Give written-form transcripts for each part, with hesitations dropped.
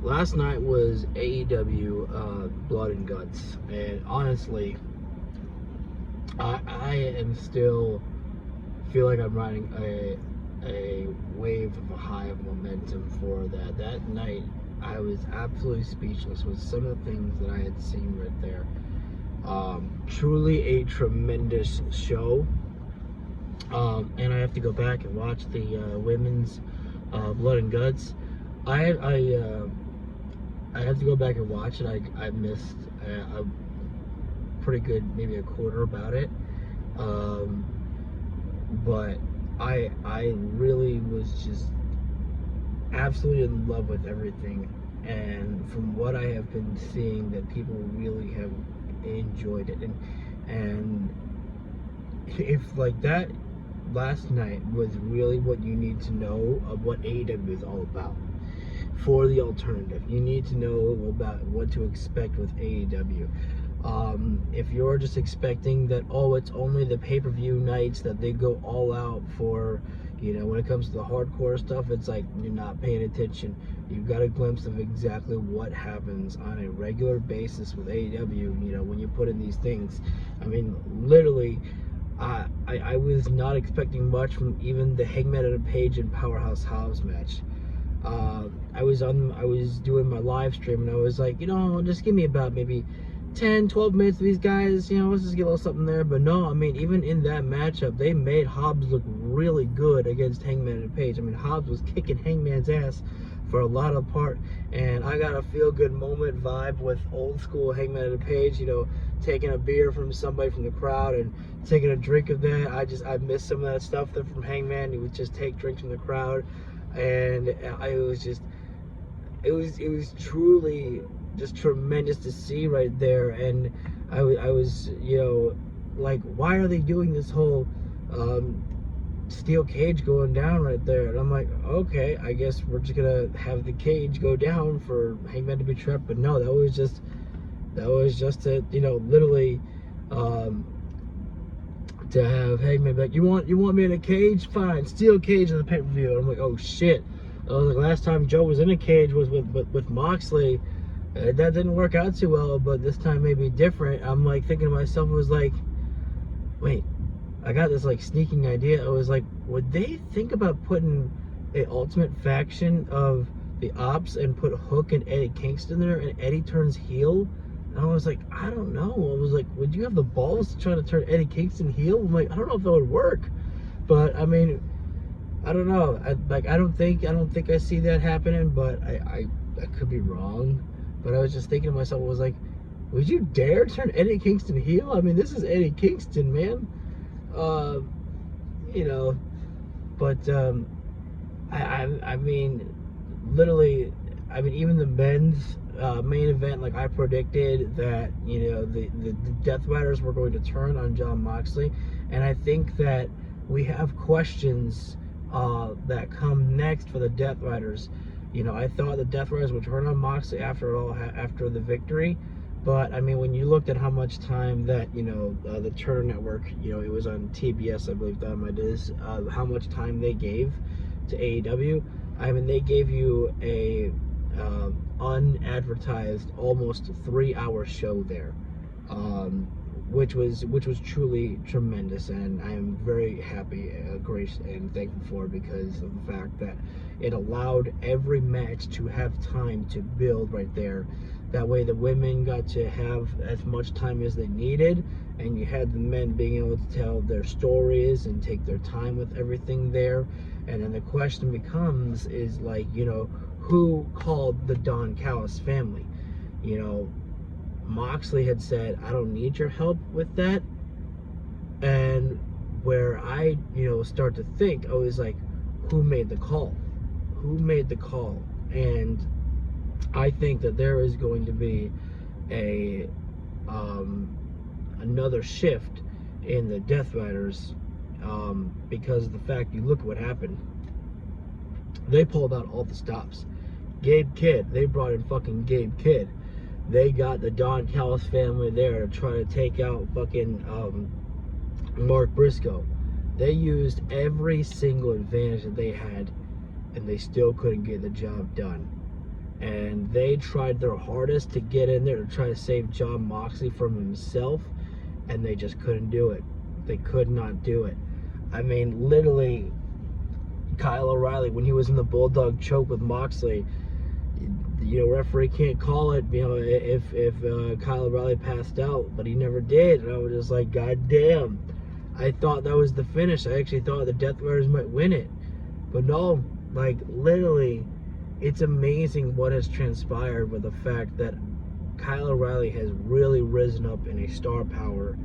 last night was AEW Blood and Guts, and honestly, I am still feel like I'm riding a wave of a high of momentum for that. That night, I was absolutely speechless with some of the things that I had seen right there. Truly a tremendous show. And I have to go back and watch the women's Blood and Guts. I have to go back and watch it. I missed a pretty good, maybe a quarter about it. But I really was just absolutely in love with everything. And from what I have been seeing, that people really have enjoyed it. And if like that last night was really what you need to know of what AEW is all about. For the alternative, you need to know about what to expect with AEW. If you're just expecting that, oh, it's only the pay-per-view nights that they go all out for, when it comes to the hardcore stuff, it's like you're not paying attention. You've got a glimpse of exactly what happens on a regular basis with AEW, when you put in these things. I mean, literally, I was not expecting much from even the Hangman Page and Powerhouse Hobbs match. I was doing my live stream, and I was like, just give me about maybe 10, 12 minutes of these guys, let's just get a little something there. But no, I mean, even in that matchup, they made Hobbs look really good against Hangman and Page. I mean, Hobbs was kicking Hangman's ass for a lot of part, and I got a feel-good moment vibe with old school Hangman and Page, taking a beer from somebody from the crowd and taking a drink of that. I missed some of that stuff there from Hangman. He would just take drinks from the crowd, and it was truly just tremendous to see right there. And I was like, why are they doing this whole steel cage going down right there? And I'm like, okay, I guess we're just gonna have the cage go down for Hangman to be trapped. But no, that was just to literally to have Hangman be like, you want me in a cage? Fine, steel cage in the pay-per-view. And I'm like, oh shit. I was like, last time Joe was in a cage was with Moxley. That didn't work out too well, but this time may be different. I'm like thinking to myself, it was like, wait, I got this like sneaking idea. I was like, would they think about putting an ultimate faction of the Ops and put Hook and Eddie Kingston there, and Eddie turns heel? And I was like, I don't know. I was like, would you have the balls to try to turn Eddie Kingston heel? I'm like, I don't know if that would work. But I mean, I don't know. I don't think I see that happening, but I could be wrong. But I was just thinking to myself, I was like, would you dare turn Eddie Kingston heel? I mean, this is Eddie Kingston, man. But I mean, literally, I mean, even the men's main event, like I predicted that, the Death Riders were going to turn on Jon Moxley, and I think that we have questions that come next for the Death Riders. I thought the Death Riders would turn on Moxley after the victory, but I mean, when you looked at how much time that the Turner Network, it was on TBS, I believe Dynamite is, how much time they gave to AEW. I mean, they gave you a unadvertised, almost 3-hour show there, which was truly tremendous, and I am very happy, gracious, and thankful for it, because of the fact that it allowed every match to have time to build right there. That way the women got to have as much time as they needed, and you had the men being able to tell their stories and take their time with everything there. And then the question becomes, is like, who called the Don Callis family? Moxley had said, I don't need your help with that. And where I, start to think, I was like, who made the call? Who made the call? And I think that there is going to be another shift in the Death Riders, because of the fact, you look at what happened. They pulled out all the stops. Gabe Kidd, they brought in fucking Gabe Kidd. They got the Don Callis family there to try to take out fucking Mark Briscoe. They used every single advantage that they had, and they still couldn't get the job done. and they tried their hardest to get in there to try to save Jon Moxley from himself, and they just couldn't do it. They could not do it. I mean, literally, Kyle O'Reilly, when he was in the Bulldog choke with Moxley, referee can't call it, if Kyle O'Reilly passed out, but he never did. And I was just like, God damn. I thought that was the finish. I actually thought the Death Riders might win it. But no, like, literally, it's amazing what has transpired with the fact that Kyle O'Reilly has really risen up in a star power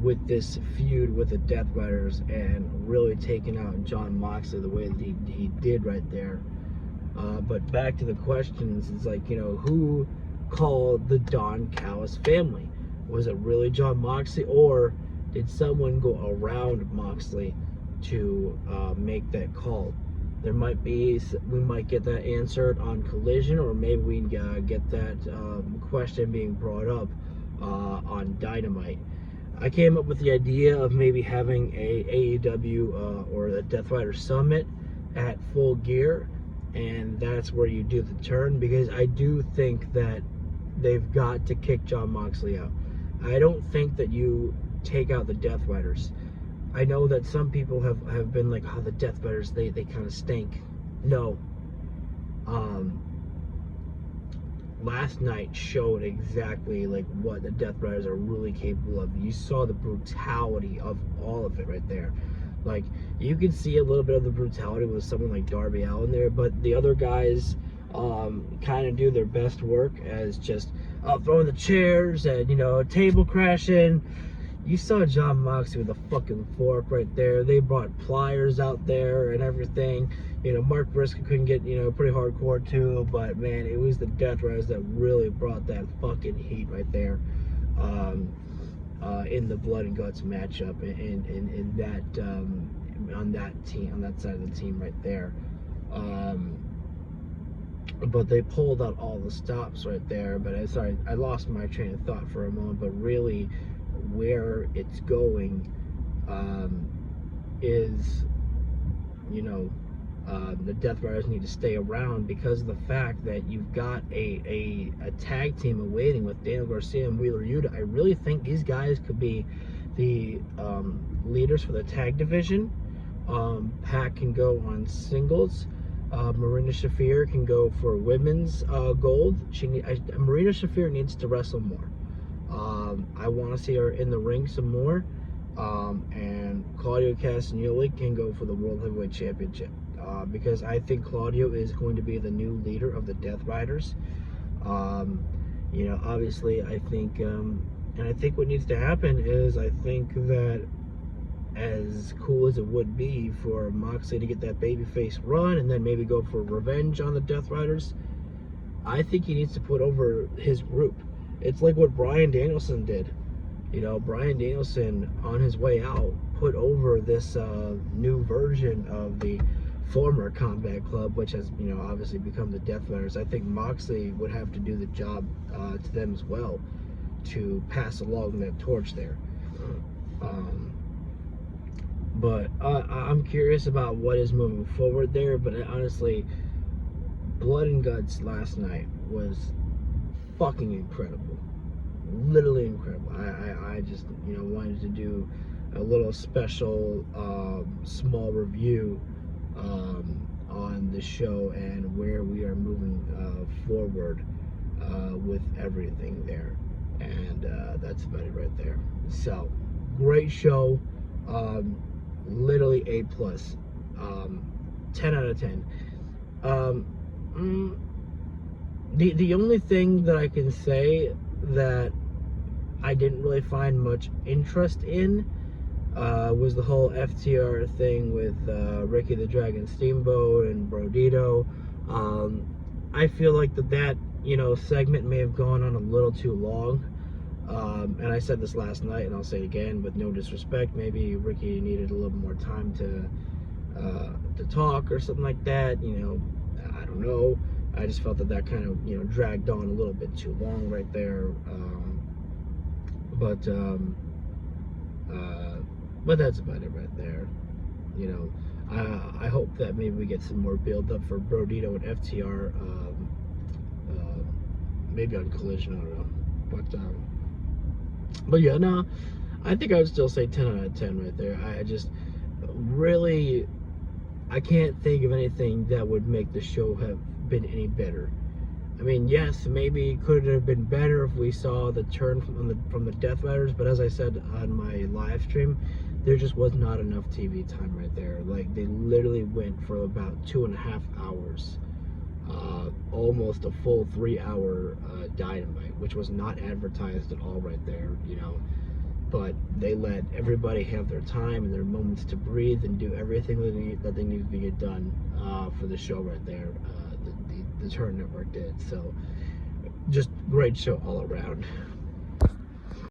with this feud with the Death Riders, and really taken out Jon Moxley the way that he did right there. But back to the questions, it's like, who called the Don Callis family? Was it really Jon Moxley, or did someone go around Moxley to make that call? We might get that answered on Collision, or maybe we get that question being brought up on Dynamite. I came up with the idea of maybe having a AEW or the Death Rider Summit at Full Gear, and that's where you do the turn, because I do think that they've got to kick Jon Moxley out. I don't think that you take out the Death Riders. I know that some people have been like, oh, the Death Riders, they kind of stink. No. Last night showed exactly like what the Death Riders are really capable of. You saw the brutality of all of it right there. Like, you can see a little bit of the brutality with someone like Darby Allin there, but the other guys kind of do their best work as just throwing the chairs and, table crashing. You saw Jon Moxley with a fucking fork right there. They brought pliers out there and everything. Mark Briscoe couldn't get, pretty hardcore too, but man, it was the Death Riders that really brought that fucking heat right there in the Blood and Guts matchup, in that on that team, on that side of the team right there. But they pulled out all the stops right there. But I lost my train of thought for a moment. But really, where it's going is, the Death Riders need to stay around because of the fact that you've got a tag team awaiting with Daniel Garcia and Wheeler Yuta. I really think these guys could be the leaders for the tag division. Pac can go on singles. Marina Shafir can go for women's gold. Marina Shafir needs to wrestle more. I want to see her in the ring some more. And Claudio Castagnoli can go for the World Heavyweight Championship. Because I think Claudio is going to be the new leader of the Death Riders. Obviously, I think, and I think what needs to happen is, I think that as cool as it would be for Moxley to get that babyface run and then maybe go for revenge on the Death Riders, I think he needs to put over his group. It's like what Bryan Danielson did. Bryan Danielson, on his way out, put over this new version of the former Combat Club, which has, obviously become the Death Riders. I think Moxley would have to do the job to them as well to pass along that torch there. But I'm curious about what is moving forward there. But honestly, Blood and Guts last night was fucking incredible. Literally incredible. I just, wanted to do a little special small review on the show and where we are moving forward with everything there. And that's about it right there. So, great show. Literally A+. 10 out of 10. The only thing that I can say that I didn't really find much interest in was the whole FTR thing with Ricky the Dragon Steamboat and Brodito. I feel like that segment may have gone on a little too long. And I said this last night, and I'll say it again with no disrespect. Maybe Ricky needed a little more time to talk or something like that. I don't know. I just felt that kind of dragged on a little bit too long right there. But that's about it right there. I hope that maybe we get some more build up for Brodito and FTR maybe on Collision, I don't know. But yeah, no, I think I would still say 10 out of 10 right there. I just really, I can't think of anything that would make the show have been any better. I mean, yes, maybe it could have been better if we saw the turn from the Death Riders, but as I said on my live stream, there just was not enough TV time right there. Like, they literally went for about 2.5 hours, almost a full 3-hour Dynamite, which was not advertised at all right there, you know. But they let everybody have their time and their moments to breathe and do everything that they needed to get done for the show right there. The Turn Network did. So, just great show all around.